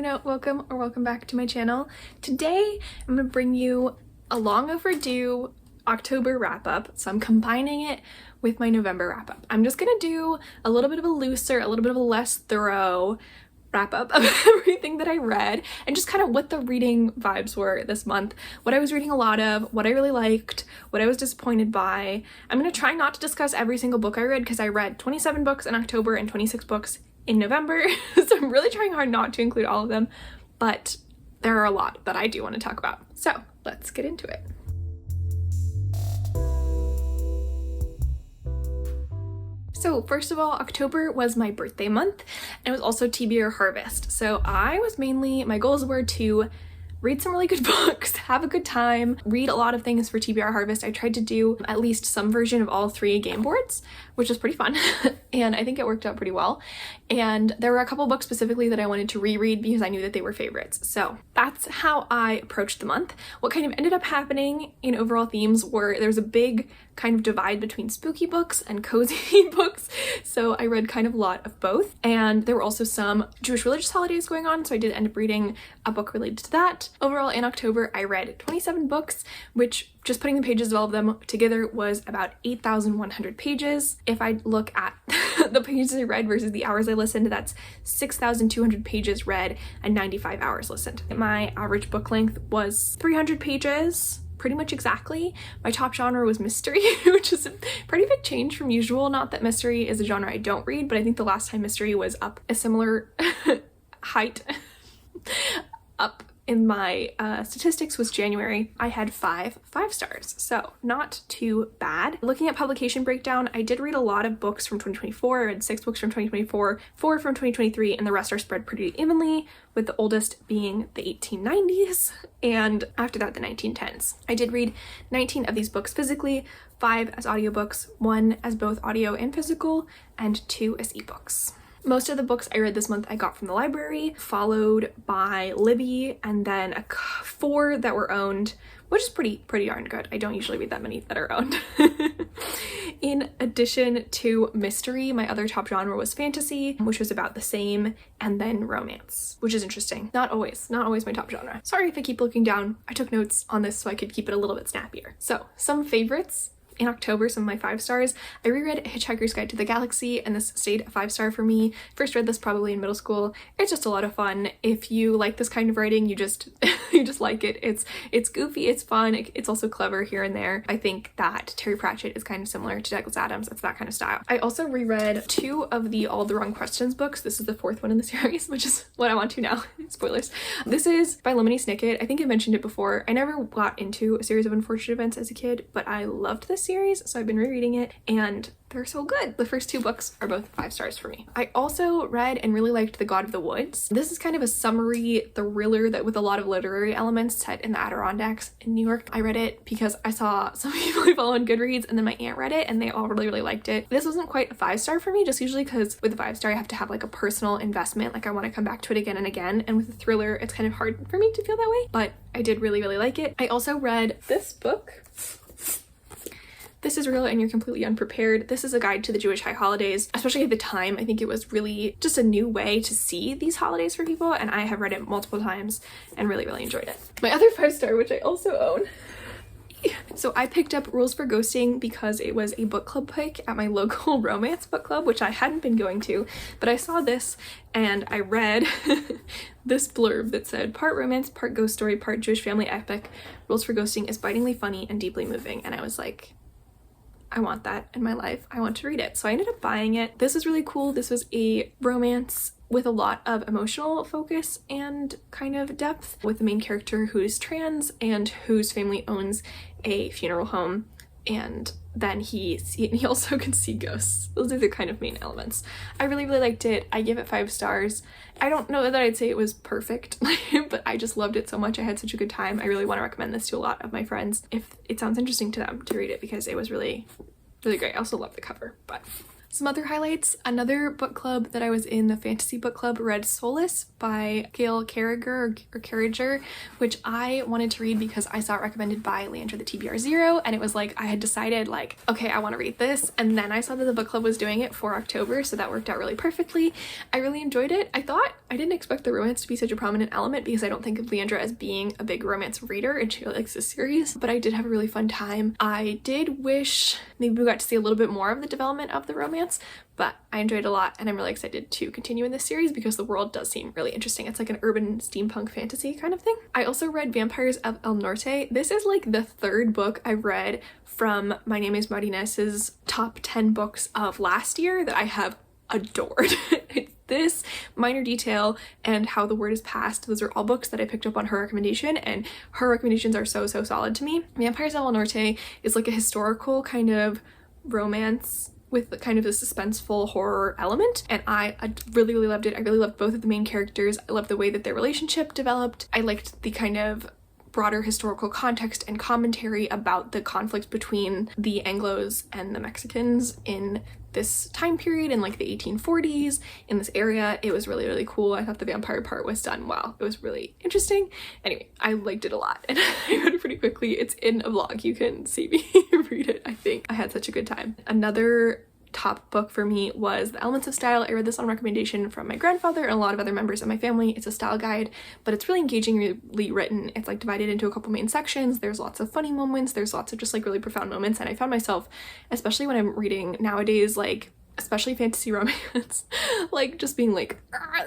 Luna, welcome back to my channel. Today I'm going to bring you a long overdue October wrap-up, so I'm combining it with my November wrap-up. I'm just going to do a little bit of a looser, a little bit of a less thorough wrap-up of everything that I read and just kind of what the reading vibes were this month, what I was reading a lot of, what I really liked, what I was disappointed by. I'm going to try not to discuss every single book I read because I read 27 books in October and 26 books in November, so I'm really trying hard not to include all of them, but there are a lot that I do want to talk about. So let's get into it. So first of all, October was my birthday month, and it was also TBR harvest. So my goals were to read some really good books, have a good time, read a lot of things for TBR harvest. I tried to do at least some version of all 3 game boards, which was pretty fun, and I think it worked out pretty well. And there were a couple books specifically that I wanted to reread because I knew that they were favorites. So that's how I approached the month. What kind of ended up happening in overall themes were there was a big kind of divide between spooky books and cozy books. So I read kind of a lot of both. And there were also some Jewish religious holidays going on, so I did end up reading a book related to that. Overall, in October, I read 27 books, which just putting the pages of all of them together was about 8,100 pages. If I look at the pages I read versus the hours I listened, that's 6,200 pages read and 95 hours listened. My average book length was 300 pages, pretty much exactly. My top genre was mystery, which is a pretty big change from usual. Not that mystery is a genre I don't read, but I think the last time mystery was up a similar height up in my statistics was January. I had 5 stars, so not too bad. Looking at publication breakdown, I did read a lot of books from 2024. I read 6 books from 2024, 4 from 2023, and the rest are spread pretty evenly, with the oldest being the 1890s, and after that the 1910s. I did read 19 of these books physically, 5 as audiobooks, 1 as both audio and physical, and 2 as ebooks. Most of the books I read this month I got from the library, followed by Libby, and then 4 that were owned, which is pretty darn good. I don't usually read that many that are owned. In addition to mystery, my other top genre was fantasy, which was about the same, and then romance, which is interesting. Not always my top genre. Sorry if I keep looking down. I took notes on this so I could keep it a little bit snappier. So, some favorites. In October, some of my 5 stars. I reread Hitchhiker's Guide to the Galaxy, and this stayed a 5-star for me. First read this probably in middle school. It's just a lot of fun. If you like this kind of writing, you just like it. It's goofy, it's fun, it's also clever here and there. I think that Terry Pratchett is kind of similar to Douglas Adams. It's that kind of style. I also reread 2 of the All the Wrong Questions books. This is the 4th one in the series, which is what I'm on to now. Spoilers. This is by Lemony Snicket. I think I mentioned it before. I never got into a series of unfortunate events as a kid, but I loved this series, so I've been rereading it, and they're so good. The first 2 books are both 5 stars for me. I also read and really liked The God of the Woods. This is kind of a summary thriller that with a lot of literary elements set in the Adirondacks in New York. I read it because I saw some people I follow on Goodreads, and then my aunt read it and they all really liked it. This wasn't quite a 5-star for me, just usually because with a 5-star I have to have like a personal investment, like I want to come back to it again and again, and with a thriller it's kind of hard for me to feel that way, but I did really like it. I also read this book. This is Real and You're Completely Unprepared. This is a guide to the Jewish high holidays. Especially at the time, I think it was really just a new way to see these holidays for people, and I have read it multiple times and really enjoyed it. My other 5-star, which I also own. So I picked up Rules for Ghosting because it was a book club pick at my local romance book club, which I hadn't been going to, but I saw this and I read this blurb that said, part romance, part ghost story, part Jewish family epic. Rules for Ghosting is bitingly funny and deeply moving. And I was like, I want that in my life. I want to read it. So I ended up buying it. This was really cool. This was a romance with a lot of emotional focus and kind of depth, with the main character who's trans and whose family owns a funeral home, and then he also can see ghosts. Those are the kind of main elements. I really liked it. I give it 5 stars. I don't know that I'd say it was perfect, but I just loved it so much. I had such a good time. I really want to recommend this to a lot of my friends if it sounds interesting to them to read it, because it was really great. I also love the cover. But Some other highlights: another book club that I was in, the fantasy book club, read Solace by Gail Carriger, which I wanted to read because I saw it recommended by Leandra the TBR Zero, and it was like I had decided like, okay, I want to read this, and then I saw that the book club was doing it for October, so that worked out really perfectly. I really enjoyed it. I didn't expect the romance to be such a prominent element because I don't think of Leandra as being a big romance reader, and she really likes this series, but I did have a really fun time. I did wish maybe we got to see a little bit more of the development of the romance, but I enjoyed it a lot, and I'm really excited to continue in this series because the world does seem really interesting. It's like an urban steampunk fantasy kind of thing. I also read Vampires of El Norte. This is like the third book I read from My Name is Martinez's top 10 books of last year that I have adored. This, Minor Detail, and How the Word is Passed, those are all books that I picked up on her recommendation, and her recommendations are so solid to me. Vampires of El Norte is like a historical kind of romance with kind of a suspenseful horror element, and I really loved it. I really loved both of the main characters. I loved the way that their relationship developed. I liked the kind of broader historical context and commentary about the conflict between the Anglos and the Mexicans in this time period in like the 1840s in this area. It was really cool. I thought the vampire part was done well. It was really interesting. Anyway, I liked it a lot, and I read it pretty quickly. It's in a vlog. You can see me read it. I think I had such a good time. Another top book for me was The Elements of Style. I read this on recommendation from my grandfather and a lot of other members of my family. It's a style guide, but it's really engagingly written. It's like divided into a couple main sections. There's lots of funny moments. There's lots of just like really profound moments, and I found myself, especially when I'm reading nowadays, like especially fantasy romance, like just being like,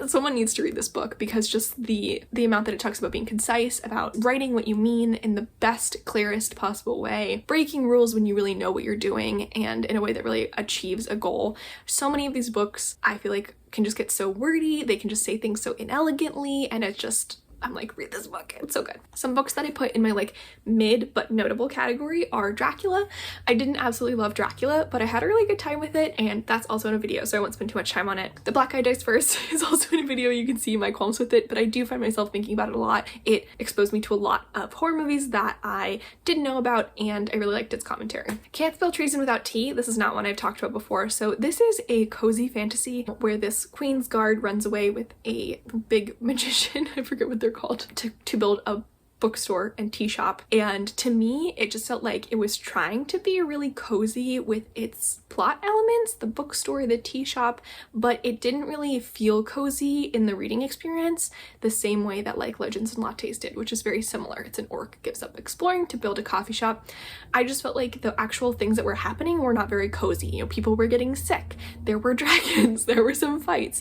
someone needs to read this book, because just the amount that it talks about being concise, about writing what you mean in the best, clearest possible way, breaking rules when you really know what you're doing, and in a way that really achieves a goal. So many of these books, I feel like, can just get so wordy, they can just say things so inelegantly, and it's just, I'm like, read this book, it's so good. Some books that I put in my like mid but notable category are Dracula. I didn't absolutely love Dracula, but I had a really good time with it, and that's also in a video, so I won't spend too much time on it. The Black Eyed Dice First is also in a video. You can see my qualms with it, but I do find myself thinking about it a lot. It exposed me to a lot of horror movies that I didn't know about, and I really liked its commentary. Can't Spell Treason Without Tea. This is not one I've talked about before. So this is a cozy fantasy where this Queen's Guard runs away with a big magician, I forget what they're called, to build a bookstore and tea shop, and to me it just felt like it was trying to be really cozy with its plot elements, the bookstore, the tea shop, but it didn't really feel cozy in the reading experience the same way that like Legends and Lattes did, which is very similar. It's an orc gives up exploring to build a coffee shop. I just felt like the actual things that were happening were not very cozy. You know, people were getting sick, there were dragons, there were some fights.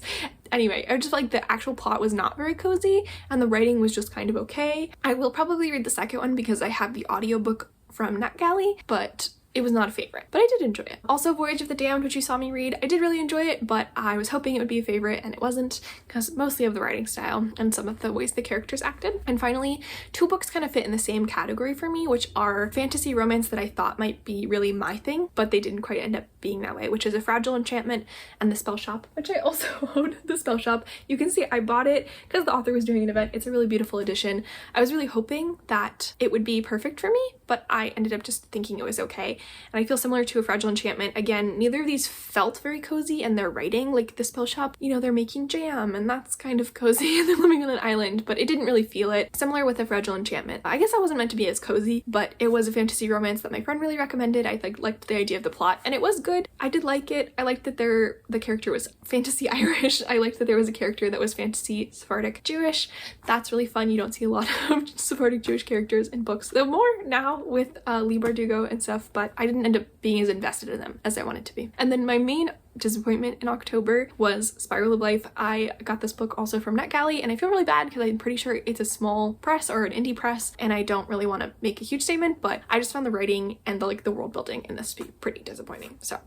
Anyway, I just felt like the actual plot was not very cozy, and the writing was just kind of okay. I will probably read the second one because I have the audiobook from NetGalley, but it was not a favorite, but I did enjoy it. Also, Voyage of the Damned, which you saw me read, I did really enjoy it, but I was hoping it would be a favorite, and it wasn't, because mostly of the writing style and some of the ways the characters acted. And finally, two books kind of fit in the same category for me, which are fantasy romance that I thought might be really my thing, but they didn't quite end up being that way, which is A Fragile Enchantment and The Spell Shop, which I also own. The Spell Shop, you can see I bought it because the author was doing an event. It's a really beautiful edition. I was really hoping that it would be perfect for me, but I ended up just thinking it was okay. And I feel similar to A Fragile Enchantment. Again, neither of these felt very cozy, and their writing, like The Spell Shop, you know, they're making jam, and that's kind of cozy, and they're living on an island, but it didn't really feel it. Similar with A Fragile Enchantment. I guess I wasn't meant to be as cozy, but it was a fantasy romance that my friend really recommended. I liked the idea of the plot, and it was good. I did like it. I liked that the character was fantasy Irish. I liked that there was a character that was fantasy Sephardic Jewish. That's really fun. You don't see a lot of Sephardic Jewish characters in books, though more now with Leigh Bardugo and stuff, but I didn't end up being as invested in them as I wanted to be. And then my main disappointment in October was Spiral of Life. I got this book also from NetGalley, and I feel really bad because I'm pretty sure it's a small press or an indie press, and I don't really want to make a huge statement, but I just found the writing and the world building in this to be pretty disappointing. So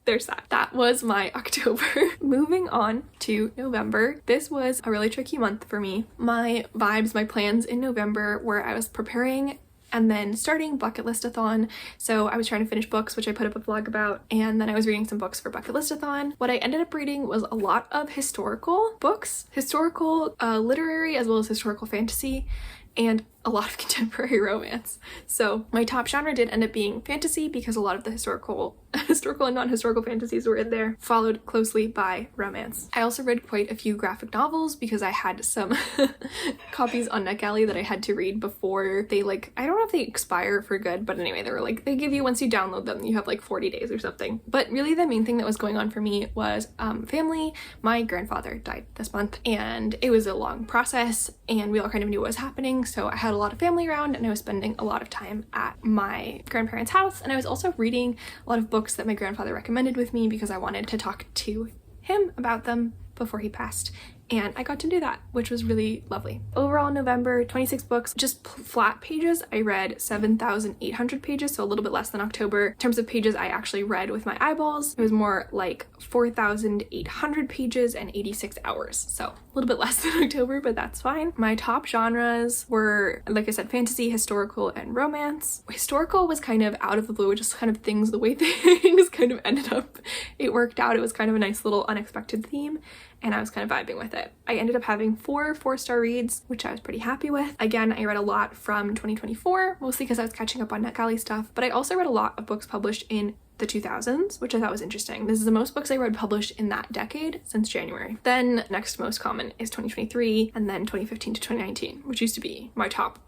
there's that. That was my October. Moving on to November. This was a really tricky month for me. My vibes, my plans in November were I was preparing and then starting Bucket Listathon. So I was trying to finish books, which I put up a vlog about, and then I was reading some books for Bucket Listathon. What I ended up reading was a lot of historical books, historical literary as well as historical fantasy, and a lot of contemporary romance. So my top genre did end up being fantasy because a lot of the historical and non-historical fantasies were in there, followed closely by romance. I also read quite a few graphic novels because I had some copies on NetGalley that I had to read before they I don't know if they expire for good, but anyway, they were they give you, once you download them, you have 40 days or something. But really the main thing that was going on for me was family. My grandfather died this month and it was a long process and we all kind of knew what was happening, so I had a lot of family around and I was spending a lot of time at my grandparents' house, and I was also reading a lot of books that my grandfather recommended with me because I wanted to talk to him about them before he passed. And I got to do that, which was really lovely. Overall, November, 26 books, just flat pages. I read 7,800 pages, so a little bit less than October. In terms of pages I actually read with my eyeballs, it was more 4,800 pages and 86 hours. So a little bit less than October, but that's fine. My top genres were, like I said, fantasy, historical, and romance. Historical was kind of out of the blue, just kind of the way things kind of ended up. It worked out. It was kind of a nice little unexpected theme, and I was kind of vibing with it. I ended up having 4 4-star reads, which I was pretty happy with. Again, I read a lot from 2024, mostly because I was catching up on NetGalley stuff, but I also read a lot of books published in the 2000s, which I thought was interesting. This is the most books I read published in that decade since January. Then next most common is 2023, and then 2015 to 2019, which used to be my top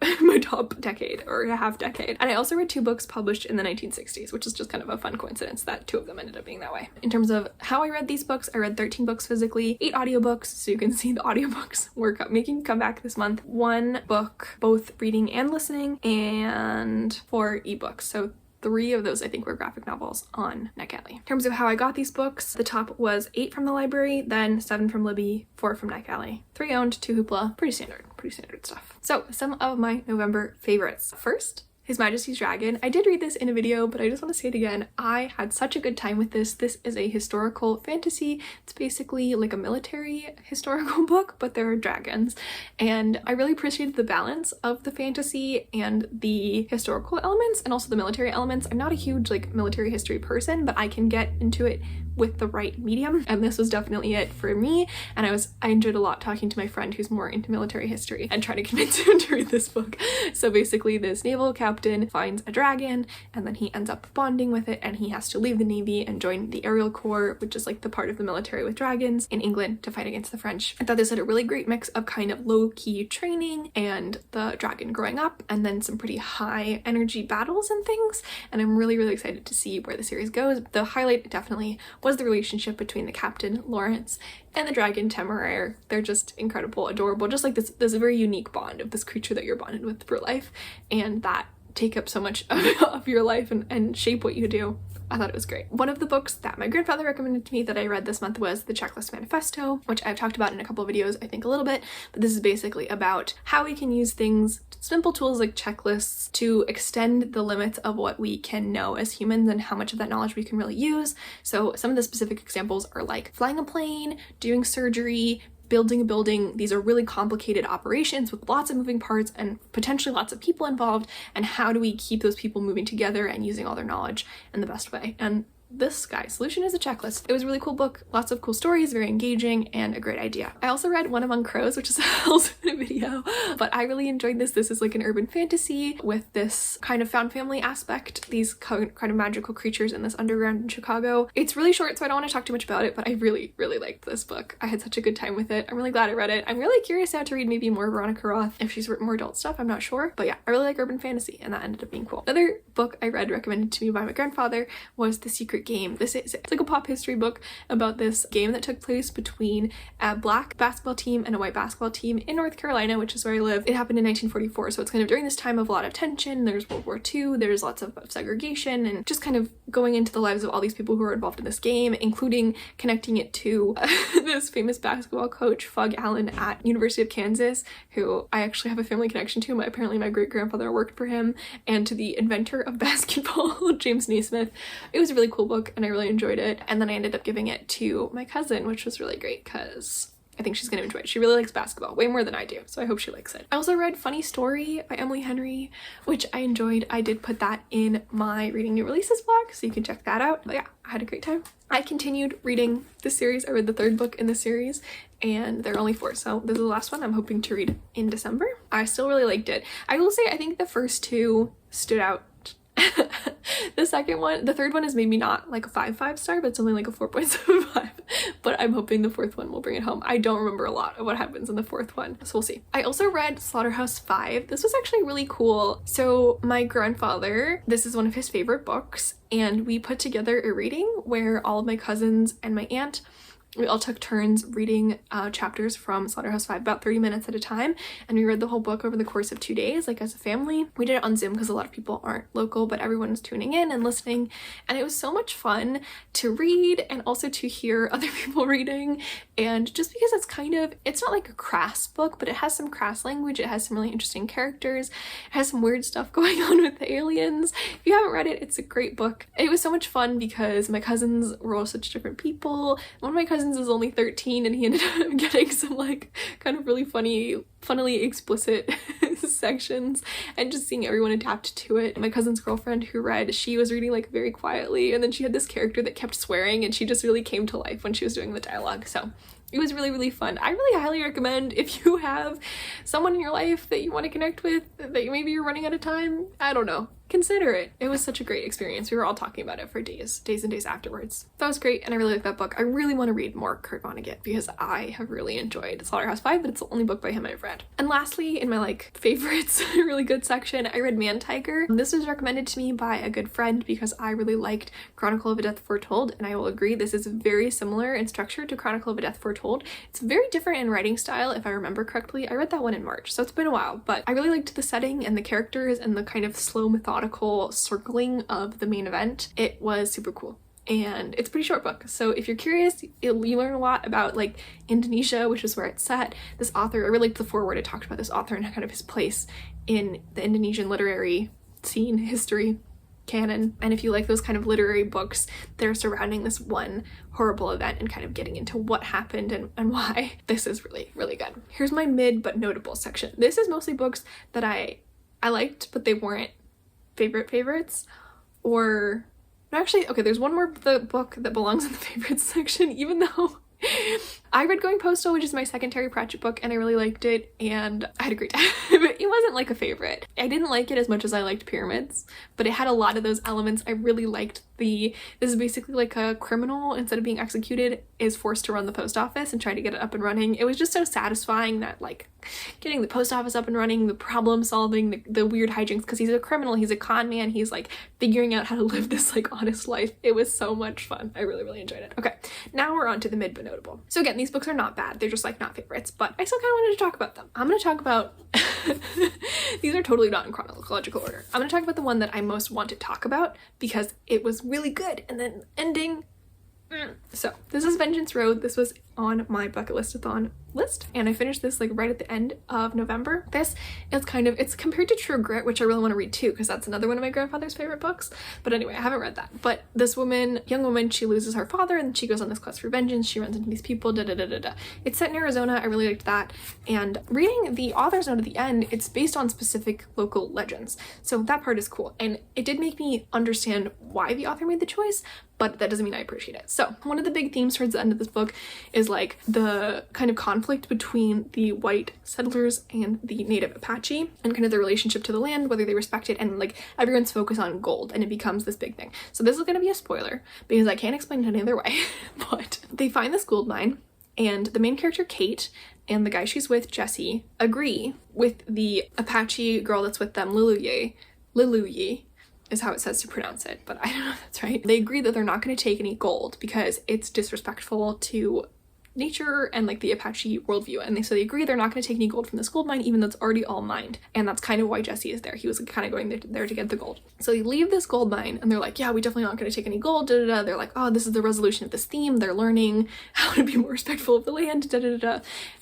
decade or a half decade. And I also read 2 books published in the 1960s, which is just kind of a fun coincidence that 2 of them ended up being that way. In terms of how I read these books, I read 13 books physically, 8 audiobooks, so you can see the audiobooks were making a comeback this month. 1 book, both reading and listening, and 4 ebooks. So 3 of those I think were graphic novels on NetGalley. In terms of how I got these books, the top was 8 from the library, then 7 from Libby, 4 from NetGalley, 3 owned, 2 Hoopla. Pretty standard stuff. So some of my November favorites. First, His Majesty's Dragon. I did read this in a video, but I just want to say it again. I had such a good time with this. This is a historical fantasy. It's basically like a military historical book, but there are dragons. And I really appreciated the balance of the fantasy and the historical elements and also the military elements. I'm not a huge military history person, but I can get into it with the right medium, and this was definitely it for me. And I enjoyed a lot talking to my friend who's more into military history and trying to convince him to read this book. So basically this naval captain finds a dragon and then he ends up bonding with it, and he has to leave the navy and join the aerial corps, which is the part of the military with dragons, in England to fight against the French. I thought this had a really great mix of kind of low-key training and the dragon growing up, and then some pretty high energy battles and things, and I'm really excited to see where the series goes. The highlight definitely was the relationship between the captain, Lawrence, and the dragon, Temeraire. They're just incredible, adorable, just this very unique bond of this creature that you're bonded with for life, and that take up so much of your life and shape what you do. I thought it was great. One of the books that my grandfather recommended to me that I read this month was The Checklist Manifesto, which I've talked about in a couple of videos, I think a little bit, but this is basically about how we can use things, simple tools like checklists, to extend the limits of what we can know as humans and how much of that knowledge we can really use. So some of the specific examples are flying a plane, doing surgery, building a building. These are really complicated operations with lots of moving parts and potentially lots of people involved, and how do we keep those people moving together and using all their knowledge in the best way. And this guy's solution is a checklist. It was a really cool book, lots of cool stories, very engaging, and a great idea. I also read One Among Crows, which is also in a video, but I really enjoyed this. This is an urban fantasy with this kind of found family aspect, these kind of magical creatures in this underground in Chicago. It's really short, so I don't want to talk too much about it, but I really liked this book. I had such a good time with it. I'm really glad I read it. I'm really curious now to read maybe more Veronica Roth. If she's written more adult stuff, I'm not sure. But yeah, I really like urban fantasy, and that ended up being cool. Another book I read recommended to me by my grandfather was The Secret Game. It's a pop history book about this game that took place between a black basketball team and a white basketball team in North Carolina, which is where I live. It happened in 1944, so it's kind of during this time of a lot of tension. There's World War II, there's lots of segregation, and just kind of going into the lives of all these people who are involved in this game, including connecting it to this famous basketball coach, Fug Allen, at University of Kansas, who I actually have a family connection to. Apparently my great-grandfather worked for him, and to the inventor of basketball, James Naismith. It was a really cool book, and I really enjoyed it. And then I ended up giving it to my cousin, which was really great because I think she's gonna enjoy it. She really likes basketball, way more than I do, so I hope she likes it. I also read Funny Story by Emily Henry, which I enjoyed. I did put that in my reading new releases blog, so you can check that out. But yeah, I had a great time. I continued reading this series. I read the 3rd book in the series, and there are only 4, so this is the last one I'm hoping to read in December. I still really liked it. I will say I think the first 2 stood out. The 3rd one has made me not like a 5 star, but it's only like a 4.75. But I'm hoping the 4th one will bring it home. I don't remember a lot of what happens in the 4th one, so we'll see. I also read Slaughterhouse-5. This was actually really cool. So my grandfather, this is one of his favorite books, and we put together a reading where all of my cousins and my aunt, we all took turns reading chapters from Slaughterhouse-5, about 30 minutes at a time, and we read the whole book over the course of 2 days, like as a family. We did it on Zoom because a lot of people aren't local, but everyone was tuning in and listening, and it was so much fun to read and also to hear other people reading. And just because it's not like a crass book, but it has some crass language, it has some really interesting characters, it has some weird stuff going on with the aliens. If you haven't read it, it's a great book. It was so much fun because my cousins were all such different people. One of my cousins is only 13, and he ended up getting some like kind of really funnily explicit sections, and just seeing everyone adapt to it. My cousin's girlfriend who read, she was reading like very quietly, and then she had this character that kept swearing, and she just really came to life when she was doing the dialogue. So it was really, really fun. I really highly recommend, if you have someone in your life that you want to connect with, that maybe you're running out of time, I don't know, consider it. It was such a great experience. We were all talking about it for days and days afterwards. That was great, and I really like that book. I really want to read more Kurt Vonnegut because I have really enjoyed Slaughterhouse-5, but it's the only book by him I've read. And lastly, in my like favorites, really good section, I read Man Tiger. This was recommended to me by a good friend because I really liked Chronicle of a Death Foretold, and I will agree this is very similar in structure to Chronicle of a Death Foretold. It's very different in writing style, if I remember correctly. I read that one in March, so it's been a while, but I really liked the setting and the characters and the kind of slow methodical circling of the main event. It was super cool. And it's a pretty short book, so if you're curious, you learn a lot about like Indonesia, which is where it's set. This author, I really liked the foreword. It talked about this author and kind of his place in the Indonesian literary scene, history, canon. And if you like those kind of literary books that are surrounding this one horrible event and kind of getting into what happened and why, this is really, really good. Here's my mid but notable section. This is mostly books that I liked, but they weren't favorites, or actually, okay, there's one more book that belongs in the favorites section, even though I read Going Postal, which is my second Terry Pratchett book, and I really liked it, and I had a great time. But it wasn't like a favorite. I didn't like it as much as I liked Pyramids, but it had a lot of those elements. I really liked this is basically like a criminal, instead of being executed, is forced to run the post office and try to get it up and running. It was just so satisfying, that like getting the post office up and running, the problem solving, the weird hijinks, because he's a criminal, he's a con man, he's like figuring out how to live this like honest life. It was so much fun. I really, really enjoyed it. Okay, now we're on to the mid but notable. So again, these books are not bad, they're just like not favorites, but I still kind of wanted to talk about them. I'm going to talk about these are totally not in chronological order. I'm going to talk about the one that I most want to talk about because it was really good, and then ending. So this is Vengeance Road. This was on my bucket listathon list, and I finished this like right at the end of November. This is it's compared to True Grit, which I really want to read too because that's another one of my grandfather's favorite books, but anyway, I haven't read that. But this young woman, she loses her father and she goes on this quest for vengeance. She runs into these people, It's set in Arizona. I really liked that, and reading the author's note at the end, it's based on specific local legends, so that part is cool, and it did make me understand why the author made the choice, but that doesn't mean I appreciate it. So one of the big themes towards the end of this book is like the kind of conflict between the white settlers and the native Apache, and kind of their relationship to the land, whether they respect it, and like everyone's focus on gold, and it becomes this big thing. So this is going to be a spoiler because I can't explain it any other way, but they find this gold mine, and the main character Kate and the guy she's with, Jesse, agree with the Apache girl that's with them, Liluye is how it says to pronounce it, but I don't know if that's right. They agree that they're not going to take any gold because it's disrespectful to nature and like the Apache worldview, and so they agree they're not going to take any gold from this gold mine, even though it's already all mined. And that's kind of why Jesse is there. He was kind of going there to get the gold. So they leave this gold mine and they're like, yeah, we definitely not going to take any gold, They're like, oh, this is the resolution of this theme. They're learning how to be more respectful of the land,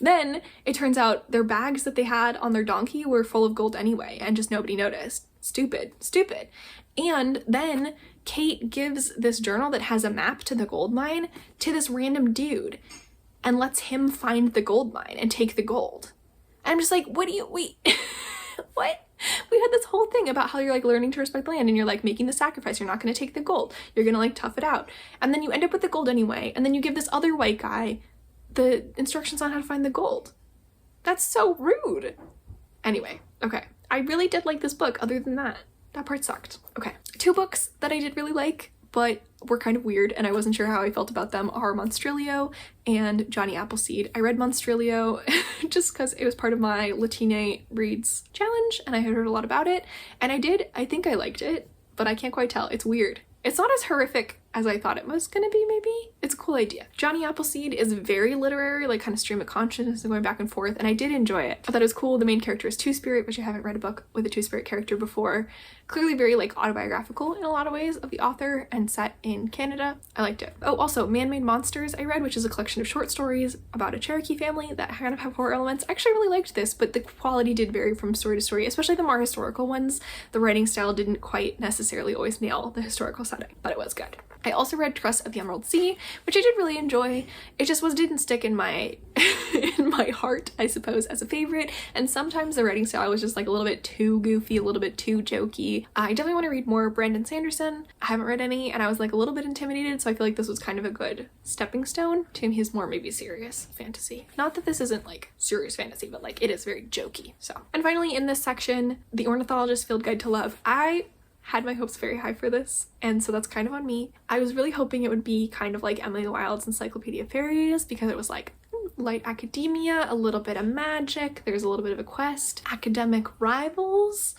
Then it turns out their bags that they had on their donkey were full of gold anyway, and just nobody noticed. Stupid. And then Kate gives this journal that has a map to the gold mine to this random dude. and lets him find the gold mine and take the gold. And I'm just like, wait, what? We had this whole thing about how you're like learning to respect the land and you're like making the sacrifice. You're not going to take the gold. You're going to like tough it out. And then you end up with the gold anyway. And then you give this other white guy the instructions on how to find the gold. That's so rude. Anyway, okay. I really did like this book. Other than that part sucked. Okay. 2 books that I did really like, but were kind of weird and I wasn't sure how I felt about them are Monstrilio and Johnny Appleseed. I read Monstrilio just because it was part of my Latina Reads challenge and I had heard a lot about it. And I think I liked it, but I can't quite tell. It's weird. It's not as horrific as I thought it was gonna be, maybe. It's a cool idea. Johnny Appleseed is very literary, like kind of stream of consciousness and going back and forth, and I did enjoy it. I thought it was cool. The main character is Two-Spirit, which I haven't read a book with a Two-Spirit character before. Clearly very like autobiographical in a lot of ways of the author and set in Canada. I liked it. Oh, also Man-Made Monsters I read, which is a collection of short stories about a Cherokee family that kind of have horror elements. I actually really liked this, but the quality did vary from story to story, especially the more historical ones. The writing style didn't quite necessarily always nail the historical setting, but it was good. I also read Trust of the Emerald Sea, which I did really enjoy. It just didn't stick in my in my heart, I suppose, as a favorite. And sometimes the writing style was just like a little bit too goofy, a little bit too jokey. I definitely want to read more Brandon Sanderson. I haven't read any and I was like a little bit intimidated, so I feel like this was kind of a good stepping stone to his more maybe serious fantasy. Not that this isn't like serious fantasy, but like it is very jokey. So, and finally in this section, The Ornithologist Field Guide to Love. I had my hopes very high for this, and so that's kind of on me. I was really hoping it would be kind of like Emily Wilde's Encyclopedia of Fairies, because it was like light academia, a little bit of magic, there's a little bit of a quest, academic rivals,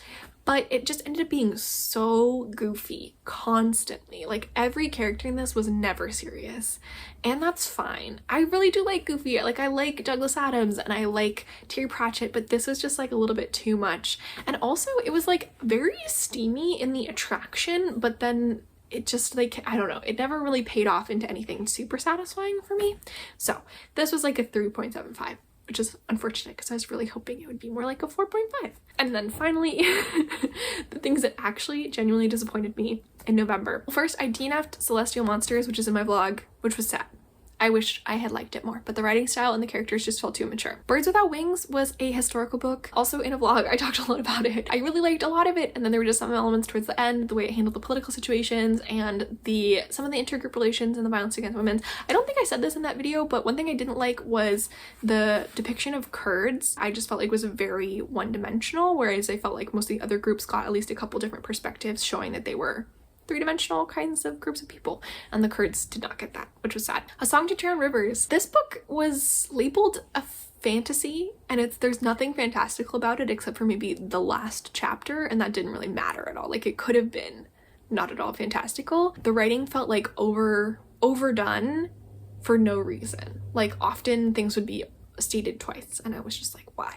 but it just ended up being so goofy constantly. Like every character in this was never serious, and that's fine. I really do like goofy. Like I like Douglas Adams and I like Terry Pratchett, but this was just like a little bit too much. And also it was like very steamy in the attraction, but then it just like, I don't know, it never really paid off into anything super satisfying for me. So this was like a 3.75. which is unfortunate because I was really hoping it would be more like a 4.5. And then finally, the things that actually genuinely disappointed me in November. First, I DNF'd Celestial Monsters, which is in my vlog, which was sad. I wish I had liked it more, but the writing style and the characters just felt too immature. Birds Without Wings was a historical book. Also in a vlog, I talked a lot about it. I really liked a lot of it, and then there were just some elements towards the end, the way it handled the political situations and some of the intergroup relations and the violence against women. I don't think I said this in that video, but one thing I didn't like was the depiction of Kurds. I just felt like it was very one-dimensional, whereas I felt like most of the other groups got at least a couple different perspectives showing that they were three-dimensional kinds of groups of people, and the Kurds did not get that, which was sad. A Song to Drown Rivers. This book was labeled a fantasy, and there's nothing fantastical about it except for maybe the last chapter, and that didn't really matter at all. Like, it could have been not at all fantastical. The writing felt like overdone for no reason. Like, often things would be stated twice, and I was just like, why?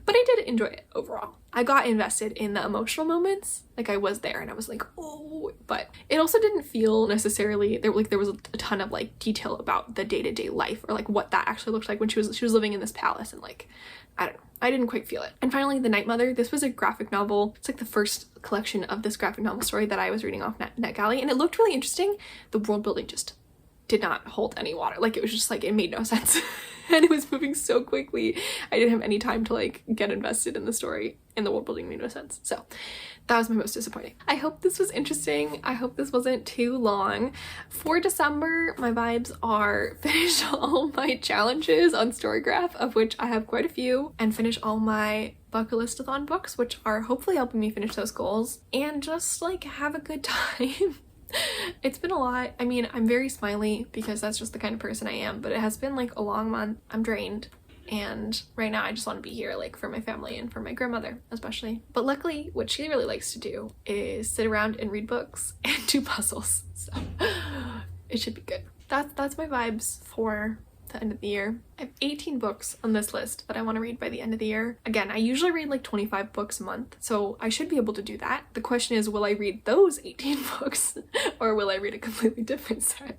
But I did enjoy it overall. I got invested in the emotional moments. Like, I was there and I was like, oh, but it also didn't feel necessarily there was a ton of like detail about the day-to-day life or like what that actually looked like when she was living in this palace, and like, I don't know, I didn't quite feel it. And finally, The Night Mother. This was a graphic novel. It's like the first collection of this graphic novel story that I was reading off NetGalley, and it looked really interesting. The world building just did not hold any water. Like, it was just like, it made no sense. And it was moving so quickly. I didn't have any time to like get invested in the story, and the world building made no sense. So that was my most disappointing. I hope this was interesting. I hope this wasn't too long. For December, my vibes are finish all my challenges on Storygraph, of which I have quite a few, and finish all my bucket list-a-thon books, which are hopefully helping me finish those goals, and just like have a good time. It's been a lot. I mean, I'm very smiley because that's just the kind of person I am, but it has been like a long month. I'm drained, and right now I just want to be here like for my family and for my grandmother especially. But luckily what she really likes to do is sit around and read books and do puzzles, so it should be good. That's my vibes for the end of the year. I have 18 books on this list that I want to read by the end of the year. Again, I usually read like 25 books a month, so I should be able to do that. The question is, will I read those 18 books or will I read a completely different set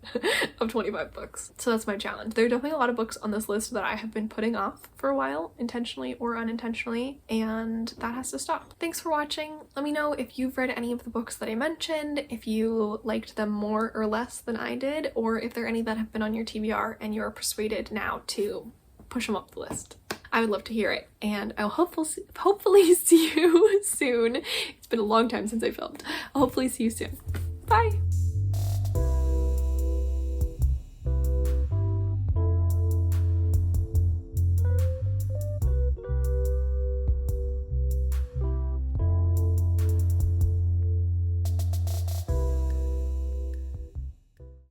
of 25 books? So that's my challenge. There are definitely a lot of books on this list that I have been putting off for a while, intentionally or unintentionally, and that has to stop. Thanks for watching. Let me know if you've read any of the books that I mentioned, if you liked them more or less than I did, or if there are any that have been on your TBR and you're persuaded now to push them up the list. I would love to hear it, and I'll hopefully see you soon. It's been a long time since I filmed. I'll hopefully see you soon. Bye!